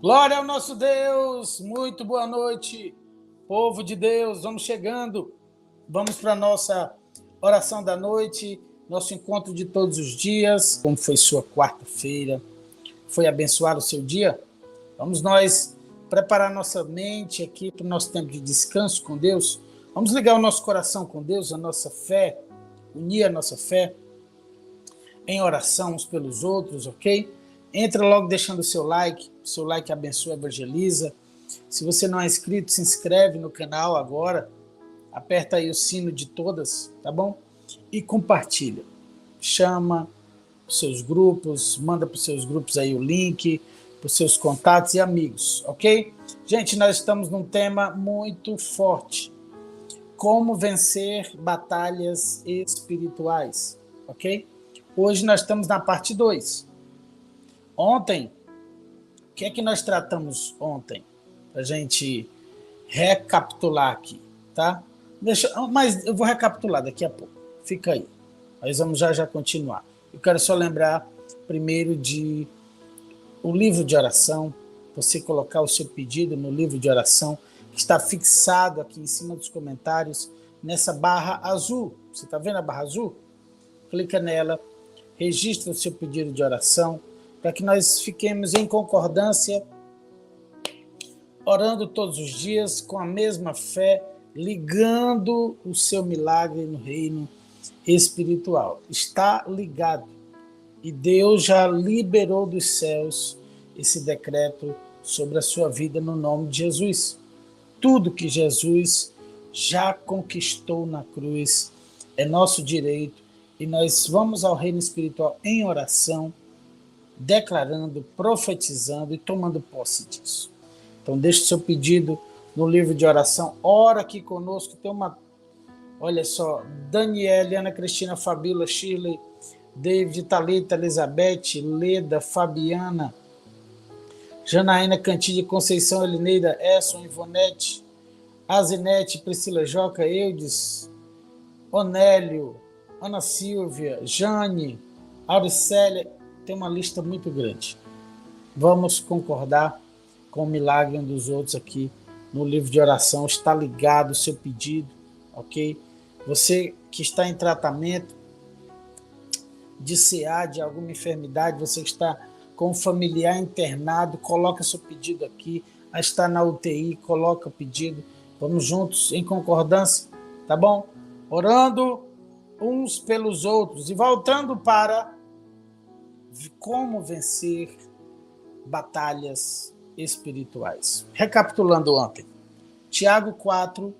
Glória ao nosso Deus, muito boa noite, povo de Deus, vamos chegando, vamos para a nossa oração da noite, nosso encontro de todos os dias. Como foi sua quarta-feira? Foi abençoado o seu dia? Vamos nós preparar nossa mente aqui para o nosso tempo de descanso com Deus, vamos ligar o nosso coração com Deus, a nossa fé, unir a nossa fé em oração uns pelos outros, ok? Entra logo deixando o seu like abençoa, evangeliza. Se você não é inscrito, se inscreve no canal agora, aperta aí o sino de todas, tá bom? E compartilha. Chama os seus grupos, manda para os seus grupos aí o link, para os seus contatos e amigos, ok? Gente, nós estamos num tema muito forte. Como vencer batalhas espirituais, ok? Hoje nós estamos na parte 2. Ontem, o que é que nós tratamos ontem? Para a gente recapitular aqui, tá? Mas eu vou recapitular daqui a pouco. Fica aí. Nós vamos já continuar. Eu quero só lembrar primeiro de o livro de oração, você colocar o seu pedido no livro de oração, que está fixado aqui em cima dos comentários, nessa barra azul. Você está vendo a barra azul? Clica nela, registra o seu pedido de oração, para que nós fiquemos em concordância, orando todos os dias, com a mesma fé, ligando o seu milagre no reino espiritual. Está ligado. E Deus já liberou dos céus esse decreto sobre a sua vida no nome de Jesus. Tudo que Jesus já conquistou na cruz é nosso direito e nós vamos ao reino espiritual em oração, declarando, profetizando e tomando posse disso. Então deixe seu pedido no livro de oração, ora aqui conosco, tem uma, olha só, Daniela, Ana Cristina, Fabíola, Shirley, David, Thalita, Elizabeth, Leda, Fabiana, Janaína, Cantilde, Conceição, Elineida, Esson, Ivonete, Azinete, Priscila Joca, Eudes, Onélio, Ana Silvia, Jane, Auricélia, tem uma lista muito grande. Vamos concordar com o milagre um dos outros aqui no livro de oração. Está ligado o seu pedido, ok? Você que está em tratamento de CA, de alguma enfermidade, você que está com um familiar internado, coloca seu pedido aqui. Está na UTI, coloca o pedido. Vamos juntos em concordância, tá bom? Orando uns pelos outros e voltando para como vencer batalhas espirituais. Recapitulando ontem, Tiago 4,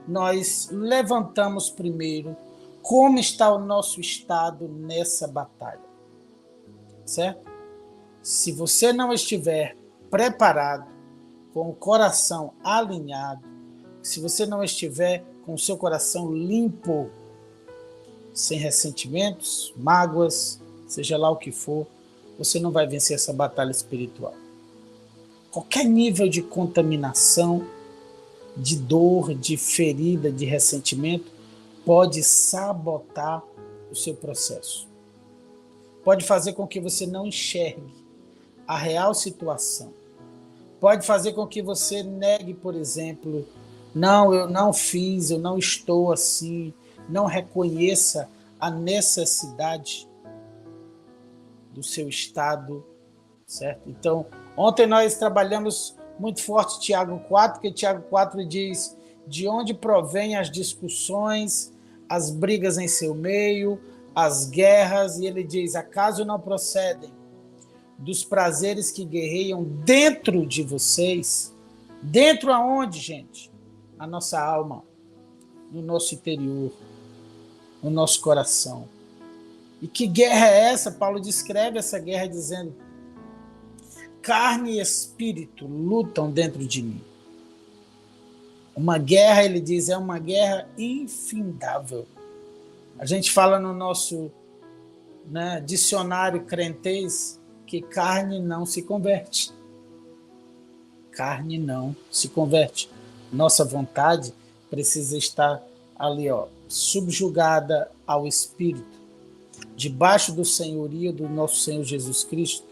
nós levantamos primeiro como está o nosso estado nessa batalha, certo? Se você não estiver preparado, com o coração alinhado, se você não estiver com o seu coração limpo, sem ressentimentos, mágoas, seja lá o que for, você não vai vencer essa batalha espiritual. Qualquer nível de contaminação, de dor, de ferida, de ressentimento, pode sabotar o seu processo. Pode fazer com que você não enxergue a real situação. Pode fazer com que você negue, por exemplo, não, eu não fiz, eu não estou assim, não reconheça a necessidade do seu estado, certo? Então, ontem nós trabalhamos muito forte Tiago 4, porque Tiago 4 diz de onde provém as discussões, as brigas em seu meio, as guerras, e ele diz, acaso não procedem dos prazeres que guerreiam dentro de vocês? Dentro aonde, gente? Na nossa alma, no nosso interior, no nosso coração. E que guerra é essa? Paulo descreve essa guerra dizendo, carne e espírito lutam dentro de mim. Uma guerra, ele diz, é uma guerra infindável. A gente fala no nosso dicionário crentez que carne não se converte. Carne não se converte. Nossa vontade precisa estar ali, subjugada ao Espírito, debaixo do senhorio do nosso Senhor Jesus Cristo,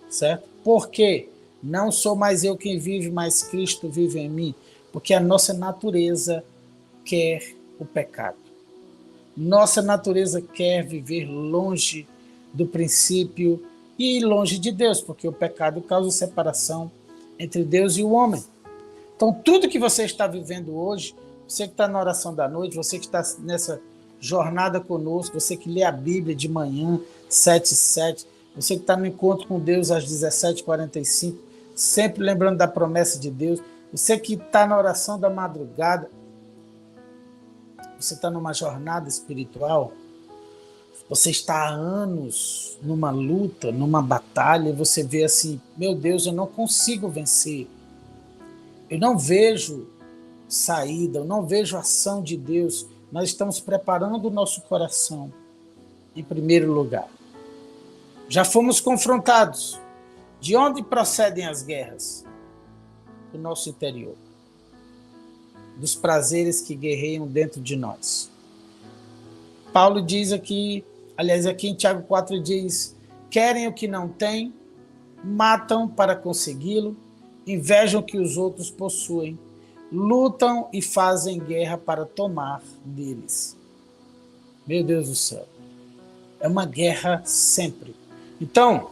certo? Por quê? Não sou mais eu quem vive, mas Cristo vive em mim, porque a nossa natureza quer o pecado. Nossa natureza quer viver longe do princípio e longe de Deus, porque o pecado causa separação entre Deus e o homem. Então, tudo que você está vivendo hoje, você que está na oração da noite, você que está nessa jornada conosco, você que lê a Bíblia de manhã, 7h07, você que está no encontro com Deus às 17h45, sempre lembrando da promessa de Deus, você que está na oração da madrugada, você está numa jornada espiritual, você está há anos numa luta, numa batalha, e você vê assim, meu Deus, eu não consigo vencer. Eu não vejo saída, eu não vejo ação de Deus. Nós estamos preparando o nosso coração, em primeiro lugar. Já fomos confrontados. De onde procedem as guerras? Do nosso interior. Dos prazeres que guerreiam dentro de nós. Paulo diz aqui, aliás, aqui em Tiago 4 diz, querem o que não têm, matam para consegui-lo, invejam o que os outros possuem, lutam e fazem guerra para tomar deles. Meu Deus do céu. É uma guerra sempre. Então,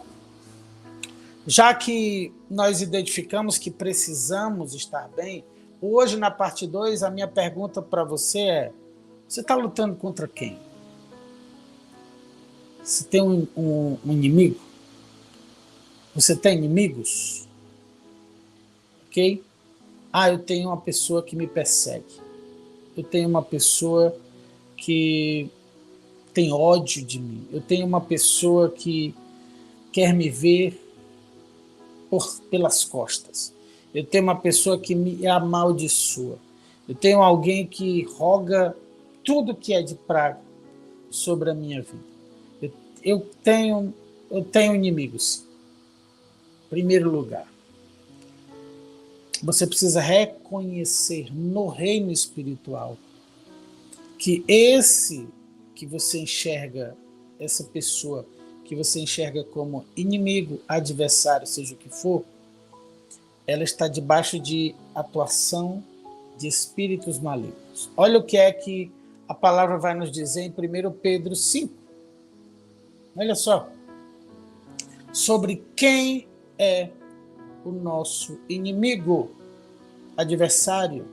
já que nós identificamos que precisamos estar bem, hoje na parte 2, a minha pergunta para você é, você está lutando contra quem? Você tem um inimigo? Você tem inimigos? Ok? Eu tenho uma pessoa que me persegue. Eu tenho uma pessoa que tem ódio de mim. Eu tenho uma pessoa que quer me ver pelas costas. Eu tenho uma pessoa que me amaldiçoa. Eu tenho alguém que roga tudo que é de praga sobre a minha vida. Eu tenho inimigos. Em primeiro lugar, você precisa reconhecer no reino espiritual que esse que você enxerga, essa pessoa que você enxerga como inimigo, adversário, seja o que for, ela está debaixo de atuação de espíritos malignos. Olha o que é que a palavra vai nos dizer em 1 Pedro 5. Olha só. Sobre quem é o nosso inimigo, adversário.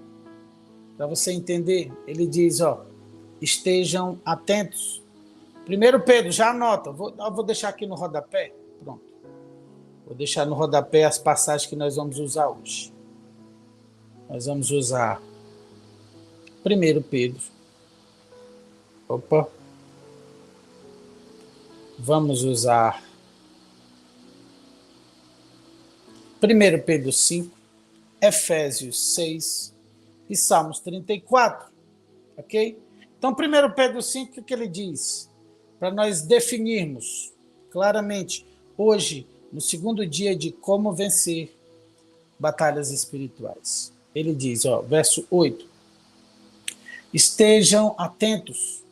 Para você entender, ele diz, estejam atentos. 1 Pedro, já anota, vou deixar aqui no rodapé, pronto. Vou deixar no rodapé as passagens que nós vamos usar hoje. Nós vamos usar 1 Pedro. Vamos usar 1 Pedro 5, Efésios 6 e Salmos 34. Ok? Então, 1 Pedro 5, o que ele diz? Para nós definirmos claramente, hoje, no segundo dia de como vencer batalhas espirituais. Ele diz, verso 8, estejam atentos,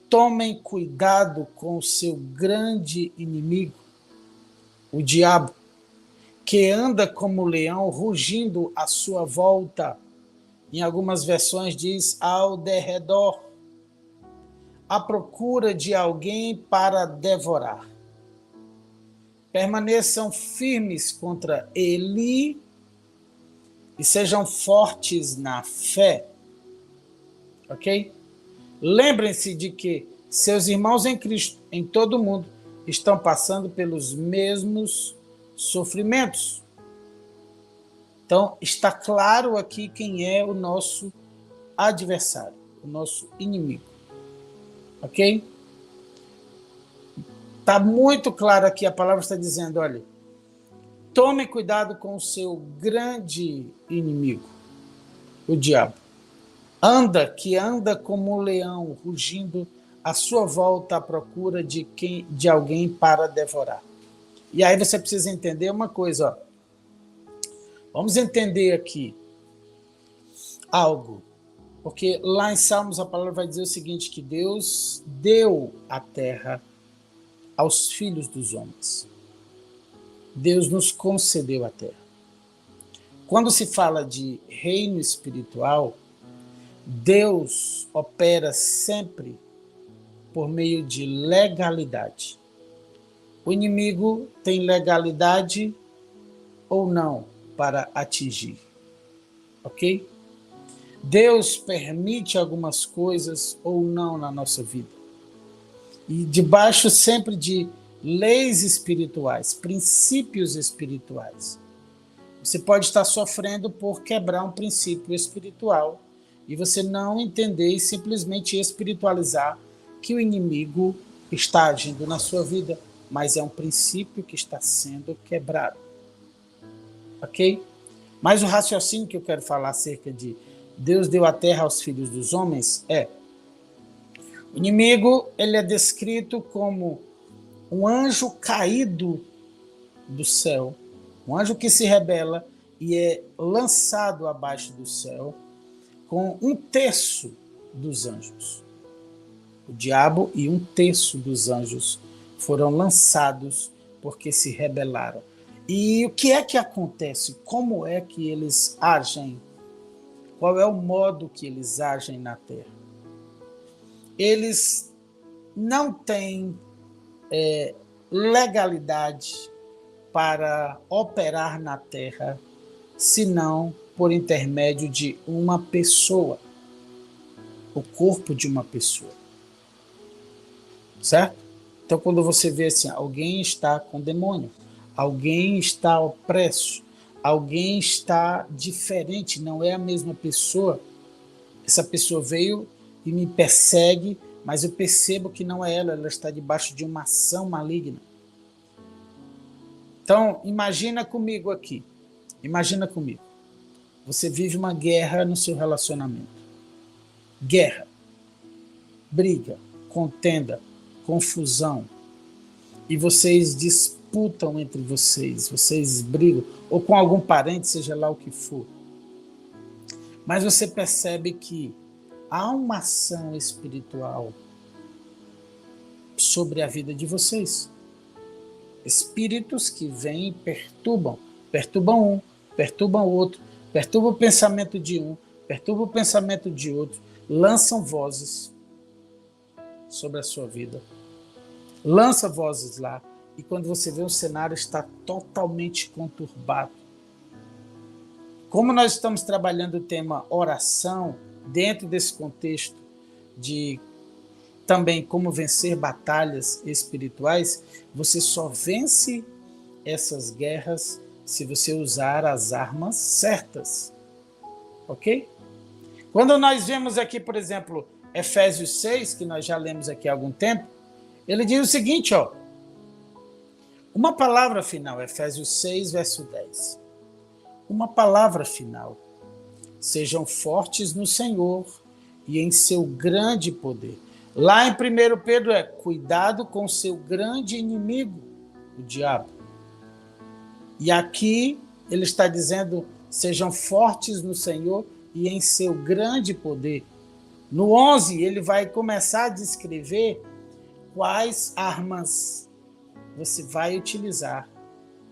tomem cuidado com o seu grande inimigo, o diabo, que anda como leão rugindo à sua volta. Em algumas versões diz ao derredor, à procura de alguém para devorar. Permaneçam firmes contra ele e sejam fortes na fé. Ok? Lembrem-se de que seus irmãos em Cristo, em todo o mundo, estão passando pelos mesmos sofrimentos. Então, está claro aqui quem é o nosso adversário, o nosso inimigo. Ok? Está muito claro aqui, a palavra está dizendo, olha, tome cuidado com o seu grande inimigo, o diabo. Que anda como um leão, rugindo à sua volta à procura de alguém para devorar. E aí você precisa entender uma coisa, Vamos entender aqui algo, porque lá em Salmos a palavra vai dizer o seguinte, que Deus deu a terra aos filhos dos homens. Deus nos concedeu a terra. Quando se fala de reino espiritual, Deus opera sempre por meio de legalidade. O inimigo tem legalidade ou não para atingir, ok? Deus permite algumas coisas ou não na nossa vida. E debaixo sempre de leis espirituais, princípios espirituais. Você pode estar sofrendo por quebrar um princípio espiritual e você não entender e simplesmente espiritualizar que o inimigo está agindo na sua vida, mas é um princípio que está sendo quebrado. Ok? Mas o raciocínio que eu quero falar acerca de Deus deu a terra aos filhos dos homens é: o inimigo, ele é descrito como um anjo caído do céu, um anjo que se rebela e é lançado abaixo do céu com 1/3 dos anjos. O diabo e 1/3 dos anjos foram lançados porque se rebelaram. E o que é que acontece? Como é que eles agem? Qual é o modo que eles agem na terra? Eles não têm legalidade para operar na terra, senão por intermédio de uma pessoa, o corpo de uma pessoa. Certo? Então, quando você vê assim, alguém está com demônio, alguém está opresso, alguém está diferente, não é a mesma pessoa, essa pessoa veio e me persegue, mas eu percebo que não é ela, ela está debaixo de uma ação maligna. Então, imagina comigo aqui, imagina comigo, você vive uma guerra no seu relacionamento. Guerra, briga, contenda, confusão, e vocês disputam entre vocês, vocês brigam, ou com algum parente, seja lá o que for. Mas você percebe que há uma ação espiritual sobre a vida de vocês. Espíritos que vêm e perturbam um, perturbam o outro, perturbam o pensamento de um, perturbam o pensamento de outro, lançam vozes sobre a sua vida, lança vozes lá, e quando você vê o cenário está totalmente conturbado. Como nós estamos trabalhando o tema oração, dentro desse contexto de também como vencer batalhas espirituais, você só vence essas guerras se você usar as armas certas. Ok? Quando nós vemos aqui, por exemplo, Efésios 6, que nós já lemos aqui há algum tempo, ele diz o seguinte, ó, uma palavra final, Efésios 6, verso 10. Uma palavra final. Sejam fortes no Senhor e em seu grande poder. Lá em 1 Pedro é cuidado com seu grande inimigo, o diabo. E aqui ele está dizendo, sejam fortes no Senhor e em seu grande poder. No 11, ele vai começar a descrever quais armas você vai utilizar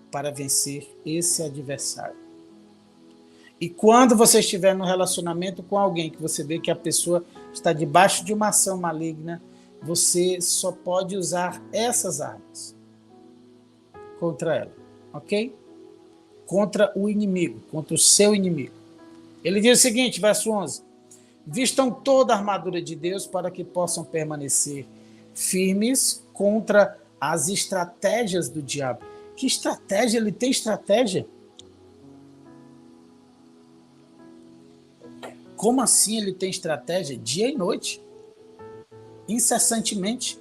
para vencer esse adversário. E quando você estiver no relacionamento com alguém que você vê que a pessoa está debaixo de uma ação maligna, você só pode usar essas armas contra ela, ok? Contra o inimigo, contra o seu inimigo. Ele diz o seguinte, verso 11, vistam toda a armadura de Deus para que possam permanecer firmes contra as estratégias do diabo. Que estratégia? Ele tem estratégia? Como assim ele tem estratégia? Dia e noite. Incessantemente.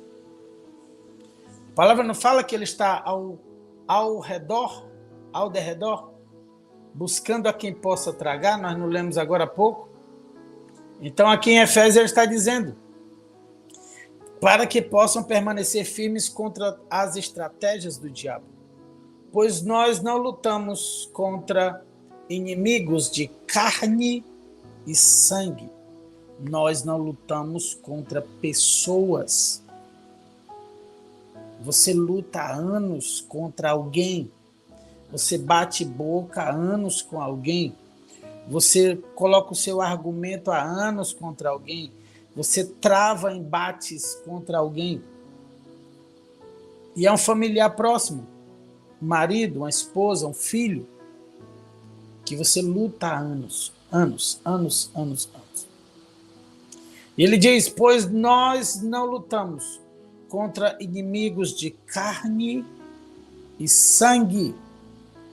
A palavra não fala que ele está ao redor, ao derredor, buscando a quem possa tragar, nós não lemos agora há pouco. Então aqui em Efésios ele está dizendo, para que possam permanecer firmes contra as estratégias do diabo. Pois nós não lutamos contra inimigos de carne e sangue. Nós não lutamos contra pessoas. Você luta há anos contra alguém Você bate boca há anos com alguém. Você coloca o seu argumento há anos contra alguém. Você trava embates contra alguém. E é um familiar próximo, um marido, uma esposa, um filho, que você luta há anos, anos, anos, anos, anos. E ele diz: pois nós não lutamos contra inimigos de carne e sangue,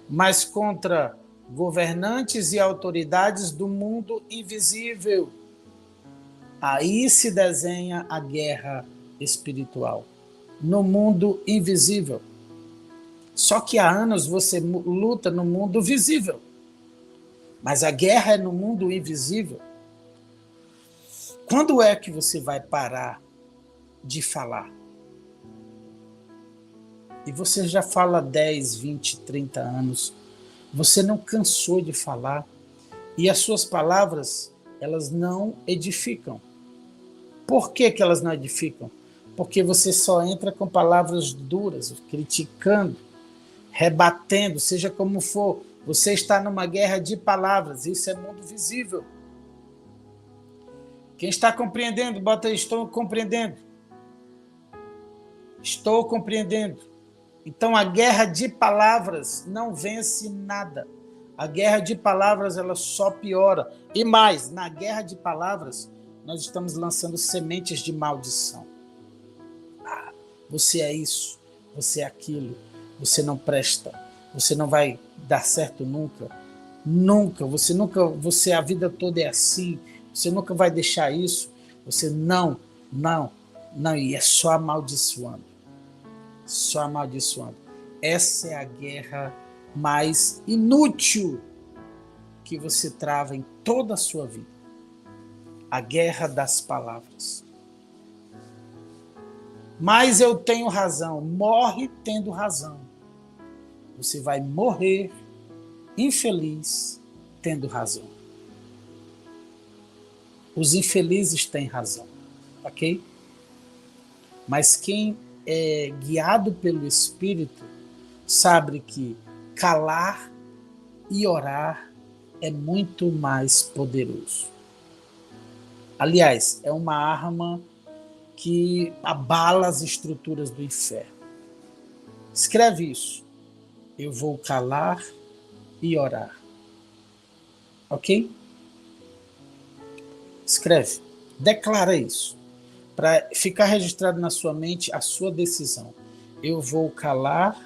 mas contra governantes e autoridades do mundo invisível. Aí se desenha a guerra espiritual, no mundo invisível. Só que há anos você luta no mundo visível, mas a guerra é no mundo invisível. Quando é que você vai parar de falar? E você já fala 10, 20, 30 anos. Você não cansou de falar. E as suas palavras, elas não edificam. Por que que elas não edificam? Porque você só entra com palavras duras, criticando, rebatendo, seja como for. Você está numa guerra de palavras. Isso é mundo visível. Quem está compreendendo, bota aí: estou compreendendo. Estou compreendendo. Então a guerra de palavras não vence nada. A guerra de palavras, ela só piora. E mais, na guerra de palavras, nós estamos lançando sementes de maldição. Ah, você é isso, você é aquilo, você não presta, você não vai dar certo nunca. Nunca, você a vida toda é assim, você nunca vai deixar isso. Você não, e é só amaldiçoando. Só amaldiçoando. Essa é a guerra mais inútil que você trava em toda a sua vida. A guerra das palavras. Mas eu tenho razão. Morre tendo razão. Você vai morrer infeliz tendo razão. Os infelizes têm razão, ok? Mas quem é guiado pelo Espírito sabe que calar e orar é muito mais poderoso. Aliás, é uma arma que abala as estruturas do inferno. Escreve isso. Eu vou calar e orar. Ok? Escreve. Declara isso. Para ficar registrado na sua mente a sua decisão. Eu vou calar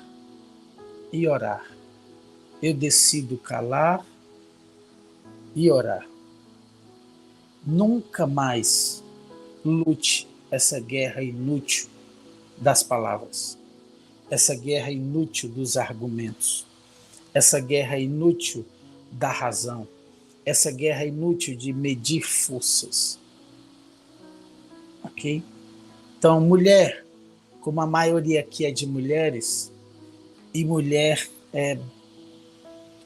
e orar. Eu decido calar e orar. Nunca mais lute essa guerra inútil das palavras. Essa guerra inútil dos argumentos. Essa guerra inútil da razão. Essa guerra inútil de medir forças. Ok? Então, mulher, como a maioria aqui é de mulheres, e mulher é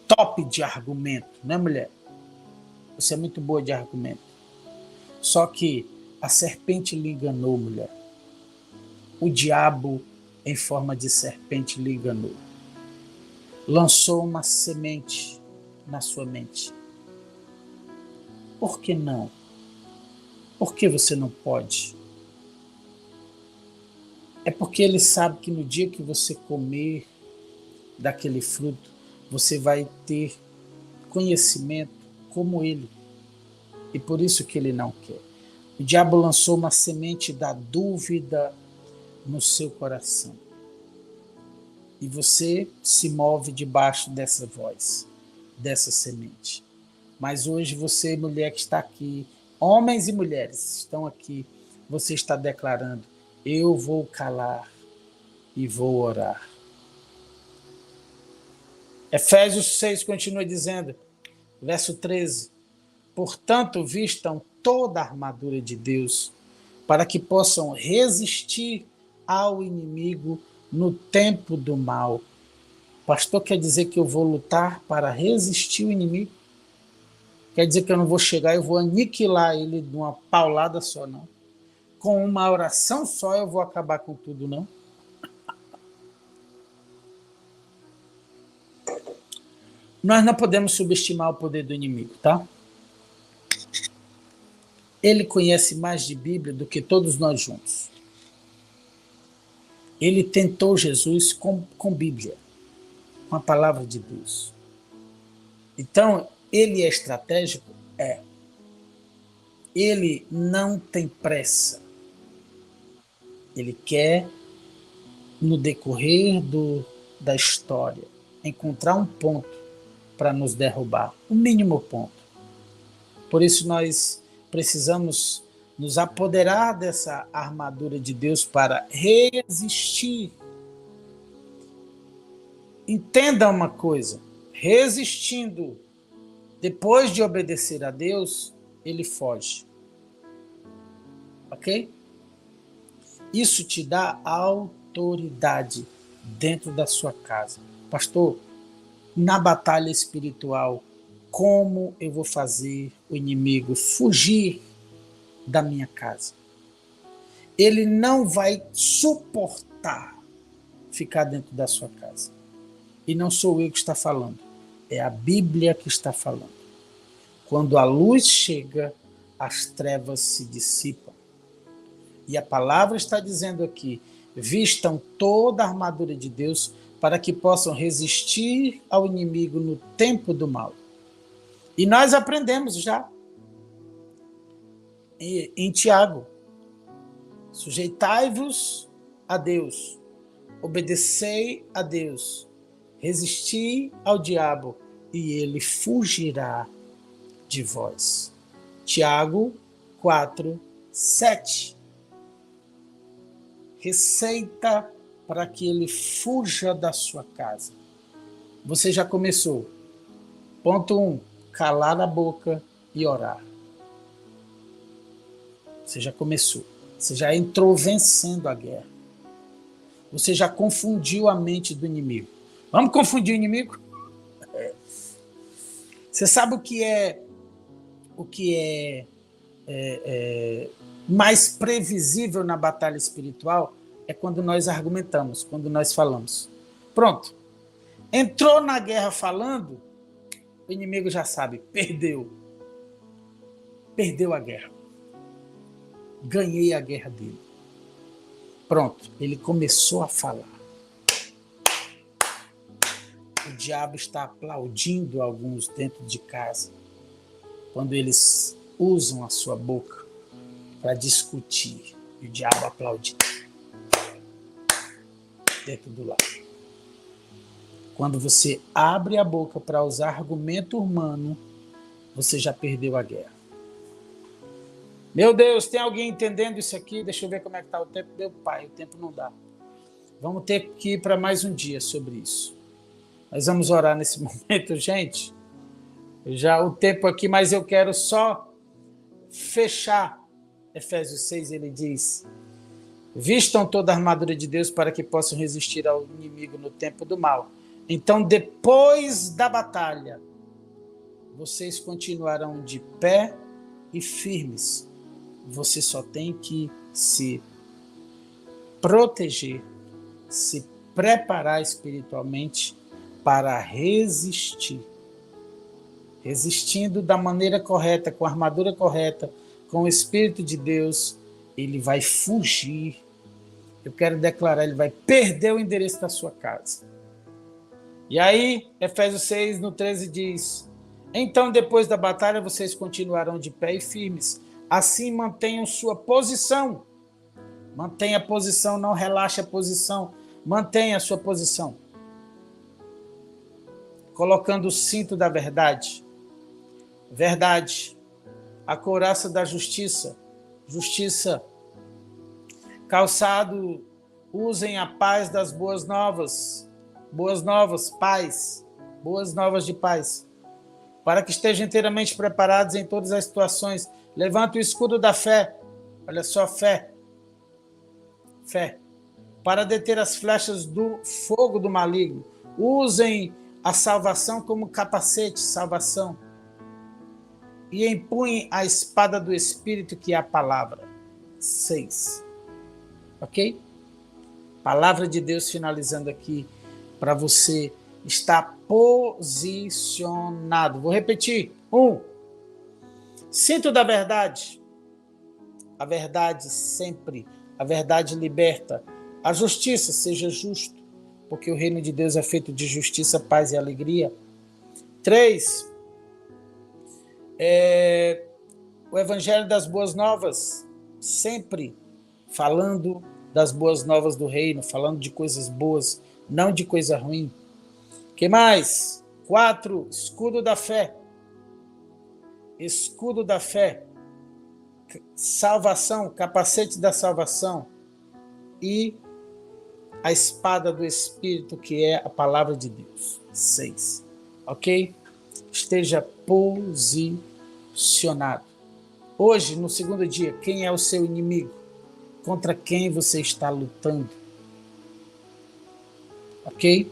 top de argumento, né, mulher? Você é muito boa de argumento. Só que a serpente lhe enganou, mulher. O diabo, em forma de serpente, lhe enganou. Lançou uma semente na sua mente. Por que não? Por que você não pode? É porque ele sabe que no dia que você comer daquele fruto, você vai ter conhecimento como ele. E por isso que ele não quer. O diabo lançou uma semente da dúvida no seu coração. E você se move debaixo dessa voz, dessa semente. Mas hoje você, mulher que está aqui, homens e mulheres estão aqui, você está declarando: eu vou calar e vou orar. Efésios 6 continua dizendo, verso 13: portanto, vistam toda a armadura de Deus, para que possam resistir ao inimigo no tempo do mal. Pastor, quer dizer que eu vou lutar para resistir o inimigo? Quer dizer que eu não vou chegar e vou aniquilar ele de uma paulada só, não? Com uma oração só eu vou acabar com tudo, não? Nós não podemos subestimar o poder do inimigo, tá? Ele conhece mais de Bíblia do que todos nós juntos. Ele tentou Jesus com Bíblia, com a palavra de Deus. Então, ele é estratégico? É. Ele não tem pressa. Ele quer, no decorrer da história, encontrar um ponto para nos derrubar, o mínimo ponto. Por isso nós precisamos nos apoderar dessa armadura de Deus para resistir. Entenda uma coisa, resistindo, depois de obedecer a Deus, ele foge. Ok? Isso te dá autoridade dentro da sua casa. Pastor, na batalha espiritual, como eu vou fazer o inimigo fugir da minha casa? Ele não vai suportar ficar dentro da sua casa. E não sou eu que está falando, é a Bíblia que está falando. Quando a luz chega, as trevas se dissipam. E a palavra está dizendo aqui, vistam toda a armadura de Deus para que possam resistir ao inimigo no tempo do mal. E nós aprendemos já em Tiago, sujeitai-vos a Deus, obedecei a Deus, resisti ao diabo e ele fugirá de vós. Tiago 4, 7. Receita para que ele fuja da sua casa. Você já começou. Ponto 1, calar a boca e orar. Você já começou. Você já entrou vencendo a guerra. Você já confundiu a mente do inimigo. Vamos confundir o inimigo? Você sabe o que é mais previsível na batalha espiritual? É quando nós argumentamos, quando nós falamos. Pronto. Entrou na guerra falando, o inimigo já sabe, perdeu. Perdeu a guerra. Ganhei a guerra dele. Pronto, ele começou a falar. O diabo está aplaudindo alguns dentro de casa, quando eles usam a sua boca para discutir. E o diabo aplaude dentro do lar. Quando você abre a boca para usar argumento humano, você já perdeu a guerra. Meu Deus, tem alguém entendendo isso aqui? Deixa eu ver como é que está o tempo. Meu pai, o tempo não dá. Vamos ter que ir para mais um dia sobre isso. Nós vamos orar nesse momento, gente. Já o tempo aqui, mas eu quero só fechar. Efésios 6, ele diz, vistam toda a armadura de Deus para que possam resistir ao inimigo no tempo do mal. Então, depois da batalha, vocês continuarão de pé e firmes. Você só tem que se proteger, se preparar espiritualmente para resistir. Resistindo da maneira correta, com a armadura correta, com o Espírito de Deus, ele vai fugir. Eu quero declarar, ele vai perder o endereço da sua casa. E aí, Efésios 6, no 13 diz, então depois da batalha vocês continuarão de pé e firmes. Assim mantenham sua posição. Mantenha a posição, não relaxe a posição. Mantenha a sua posição. Colocando o cinto da verdade. Verdade. A couraça da justiça. Justiça. Calçado, usem a paz das boas novas. Boas novas, paz. Boas novas de paz. Para que estejam inteiramente preparados em todas as situações. Levanta o escudo da fé. Olha só, fé. Fé. Para deter as flechas do fogo do maligno. Usem a salvação como capacete, salvação. E empunhem a espada do Espírito, que é a palavra. 6. Ok? Palavra de Deus finalizando aqui, para você está posicionado. Vou repetir. 1. Cinto da verdade. A verdade sempre. A verdade liberta. A justiça, seja justo, porque o reino de Deus é feito de justiça, paz e alegria. 3. O evangelho das boas novas, sempre falando das boas novas do reino, falando de coisas boas, não de coisa ruim. Que mais? 4. Escudo da fé. Escudo da fé. Salvação, capacete da salvação. E a espada do Espírito, que é a palavra de Deus. 6. Ok? Esteja posicionado. Hoje, no segundo dia, quem é o seu inimigo? Contra quem você está lutando? Ok?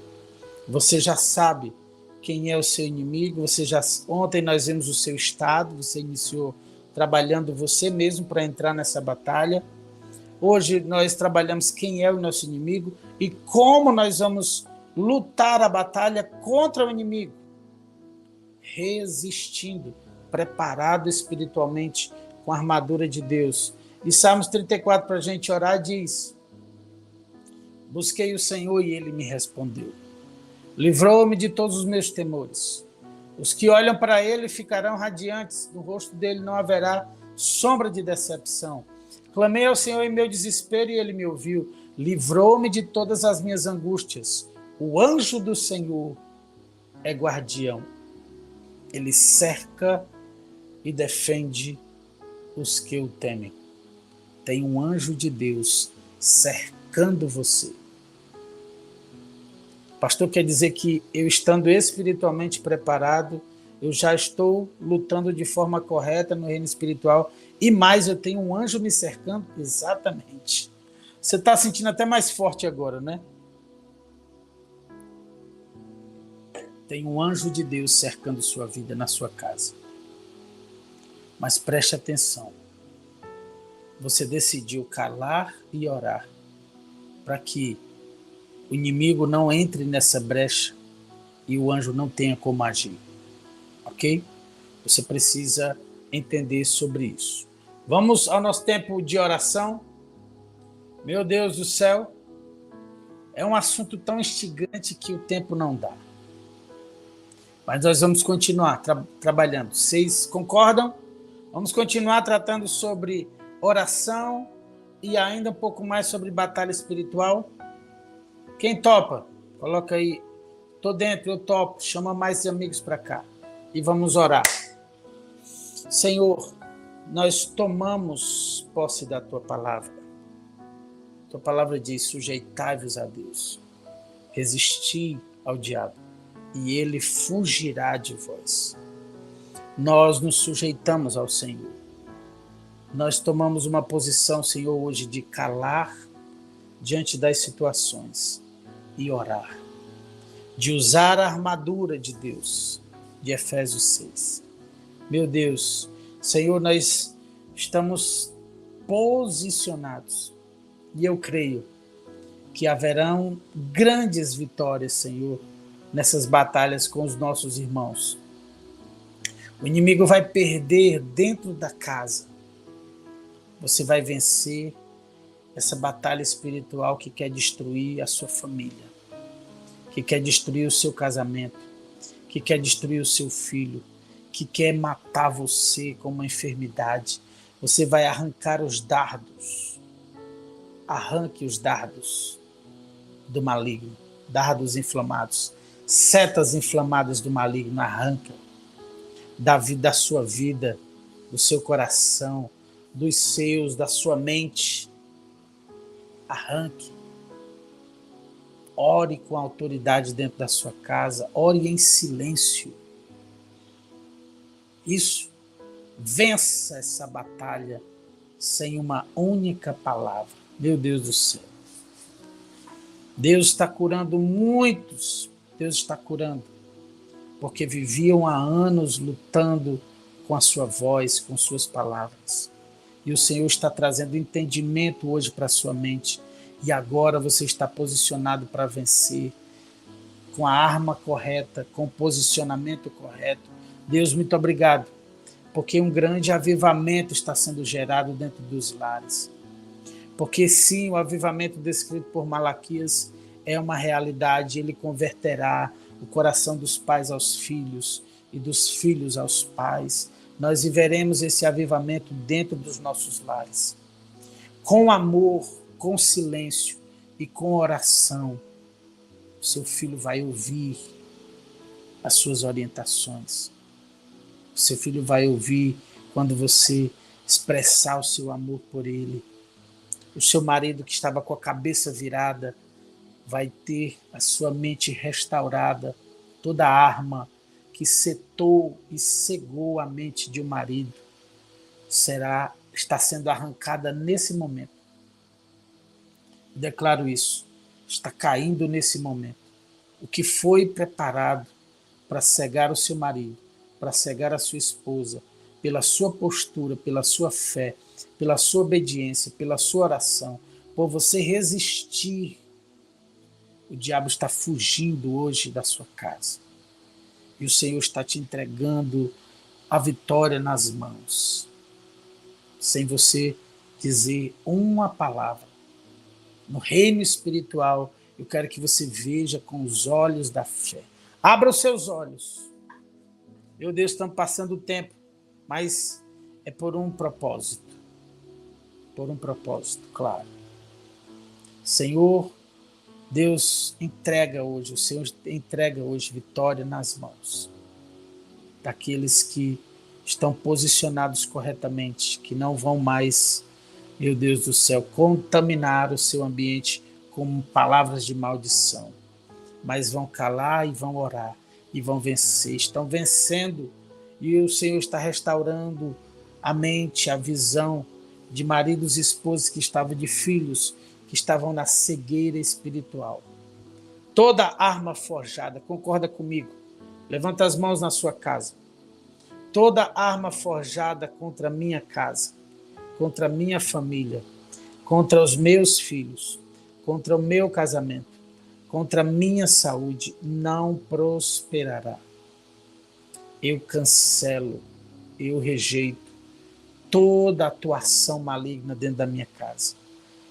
Você já sabe quem é o seu inimigo. Ontem nós vimos o seu estado. Você iniciou trabalhando você mesmo para entrar nessa batalha. Hoje nós trabalhamos quem é o nosso inimigo e como nós vamos lutar a batalha contra o inimigo. Resistindo, preparado espiritualmente com a armadura de Deus. E Salmos 34, para a gente orar, diz: busquei o Senhor e Ele me respondeu. Livrou-me de todos os meus temores. Os que olham para Ele ficarão radiantes, no rosto dele não haverá sombra de decepção. Clamei ao Senhor em meu desespero e Ele me ouviu. Livrou-me de todas as minhas angústias. O anjo do Senhor é guardião. Ele cerca e defende os que o temem. Tem um anjo de Deus cercando você. Pastor, quer dizer que eu, estando espiritualmente preparado, eu já estou lutando de forma correta no reino espiritual e mais, eu tenho um anjo me cercando? Exatamente. Você está sentindo até mais forte agora, né? Tem um anjo de Deus cercando sua vida na sua casa. Mas preste atenção. Você decidiu calar e orar para que o inimigo não entre nessa brecha e o anjo não tenha como agir. Ok? Você precisa entender sobre isso. Vamos ao nosso tempo de oração. Meu Deus do céu, é um assunto tão instigante que o tempo não dá. Mas nós vamos continuar trabalhando. Vocês concordam? Vamos continuar tratando sobre oração e ainda um pouco mais sobre batalha espiritual. Quem topa? Coloca aí. Tô dentro, eu topo. Chama mais amigos para cá. E vamos orar. Senhor, nós tomamos posse da Tua palavra. Tua palavra diz: sujeitai-vos a Deus. Resisti ao diabo e ele fugirá de vós. Nós nos sujeitamos ao Senhor. Nós tomamos uma posição, Senhor, hoje de calar diante das situações e orar. De usar a armadura de Deus, de Efésios 6. Meu Deus, Senhor, nós estamos posicionados e eu creio que haverão grandes vitórias, Senhor, nessas batalhas com os nossos irmãos. O inimigo vai perder dentro da casa. Você vai vencer essa batalha espiritual que quer destruir a sua família, que quer destruir o seu casamento, que quer destruir o seu filho, que quer matar você com uma enfermidade. Você vai arrancar os dardos. Arranque os dardos do maligno, dardos inflamados, setas inflamadas do maligno, arranca da sua vida, do seu coração, dos seus, da sua mente. Arranque. Ore com autoridade dentro da sua casa, ore em silêncio. Isso, vença essa batalha sem uma única palavra. Meu Deus do céu. Deus está curando muitos. Deus está curando. Porque viviam há anos lutando com a sua voz, com suas palavras. E o Senhor está trazendo entendimento hoje para a sua mente. E agora você está posicionado para vencer. com a arma correta, com o posicionamento correto. Deus, muito obrigado, porque um grande avivamento está sendo gerado dentro dos lares. Porque sim, o avivamento descrito por Malaquias é uma realidade, ele converterá o coração dos pais aos filhos e dos filhos aos pais. Nós viveremos esse avivamento dentro dos nossos lares. Com amor, com silêncio e com oração, o seu filho vai ouvir as suas orientações. O seu filho vai ouvir quando você expressar o seu amor por ele. O seu marido que estava com a cabeça virada vai ter a sua mente restaurada. Toda arma que setou e cegou a mente de um marido está sendo arrancada nesse momento. Declaro isso. Está caindo nesse momento. O que foi preparado para cegar o seu marido, para cegar a sua esposa, pela sua postura, pela sua fé, pela sua obediência, pela sua oração, por você resistir, o diabo está fugindo hoje da sua casa. E o Senhor está te entregando a vitória nas mãos, sem você dizer uma palavra. No reino espiritual, eu quero que você veja com os olhos da fé. Abra os seus olhos. Meu Deus, estamos passando o tempo, mas é por um propósito. Por um propósito, claro. Senhor, Deus entrega hoje, o Senhor entrega hoje vitória nas mãos daqueles que estão posicionados corretamente, que não vão mais, meu Deus do céu, contaminar o seu ambiente com palavras de maldição, mas vão calar e vão orar e vão vencer, estão vencendo, e o Senhor está restaurando a mente, a visão de maridos e esposas que estavam, de filhos que estavam na cegueira espiritual. Toda arma forjada, concorda comigo? Levanta as mãos na sua casa. Toda arma forjada contra a minha casa, contra a minha família, contra os meus filhos, contra o meu casamento, contra a minha saúde, não prosperará. Eu cancelo, eu rejeito toda atuação maligna dentro da minha casa.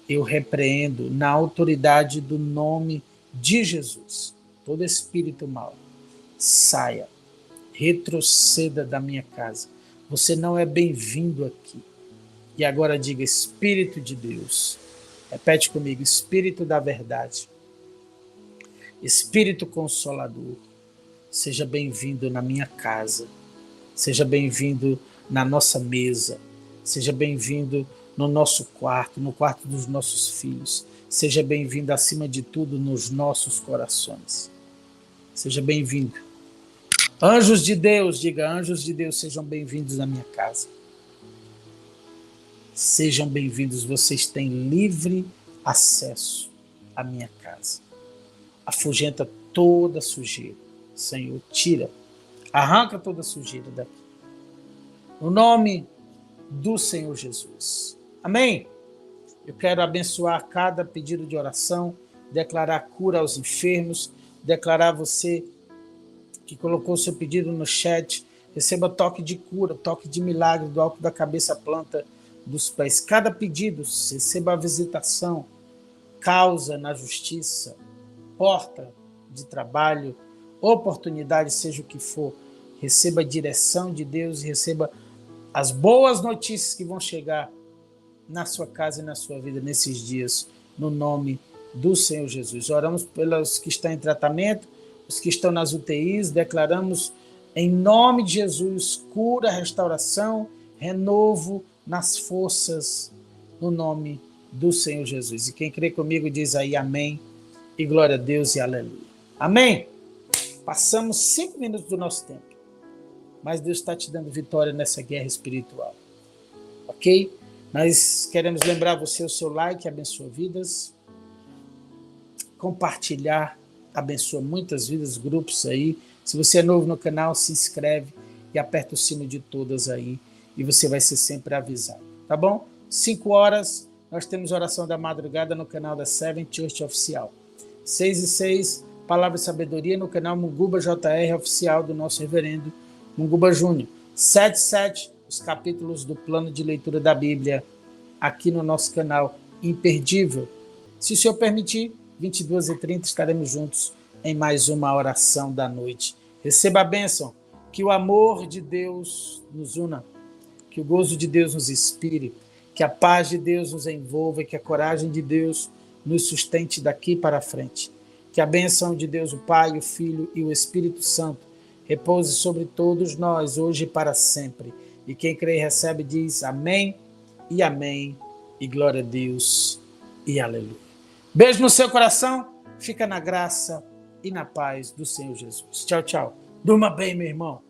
Eu repreendo na autoridade do nome de Jesus. Todo espírito mau, saia, retroceda da minha casa. Você não é bem-vindo aqui. E agora diga: Espírito de Deus. Repete comigo: Espírito da verdade. Espírito Consolador. Seja bem-vindo na minha casa. Seja bem-vindo na nossa mesa. Seja bem-vindo no nosso quarto, no quarto dos nossos filhos. Seja bem-vindo, acima de tudo, nos nossos corações. Seja bem-vindo. Anjos de Deus, diga: anjos de Deus, sejam bem-vindos na minha casa. Sejam bem-vindos, vocês têm livre acesso à minha casa. Afugenta toda sujeira. Senhor, tira, arranca toda sujeira daqui. No nome do Senhor Jesus. Amém? Eu quero abençoar cada pedido de oração, declarar cura aos enfermos, declarar você que colocou seu pedido no chat, receba toque de cura, toque de milagre do alto da cabeça à planta dos pés. Cada pedido, receba a visitação, causa na justiça, porta de trabalho, oportunidade, seja o que for. Receba a direção de Deus e receba as boas notícias que vão chegar na sua casa e na sua vida nesses dias, no nome do Senhor Jesus. Oramos pelos que estão em tratamento, os que estão nas UTIs, declaramos em nome de Jesus cura, restauração, renovo nas forças, no nome do Senhor Jesus. E quem crê comigo diz aí amém e glória a Deus e aleluia. Amém? Passamos 5 minutos do nosso tempo, mas Deus está te dando vitória nessa guerra espiritual. Ok? Nós queremos lembrar você, o seu like abençoa vidas, compartilhar abençoa muitas vidas, grupos aí. Se você é novo no canal, se inscreve e aperta o sino de todas aí e você vai ser sempre avisado, tá bom? 5 horas, nós temos oração da madrugada no canal da Seven Church Oficial. 6 e 6, Palavra e Sabedoria no canal Munguba JR Oficial do nosso reverendo Munguba Júnior. 77, os capítulos do plano de leitura da Bíblia, aqui no nosso canal imperdível. Se o Senhor permitir, 22h30 estaremos juntos em mais uma oração da noite. Receba a bênção, que o amor de Deus nos una, que o gozo de Deus nos inspire, que a paz de Deus nos envolva e que a coragem de Deus nos sustente daqui para frente. Que a bênção de Deus, o Pai, o Filho e o Espírito Santo repouse sobre todos nós, hoje e para sempre. E quem crê e recebe diz amém, e glória a Deus, e aleluia. Beijo no seu coração, fica na graça e na paz do Senhor Jesus. Tchau, tchau. Durma bem, meu irmão.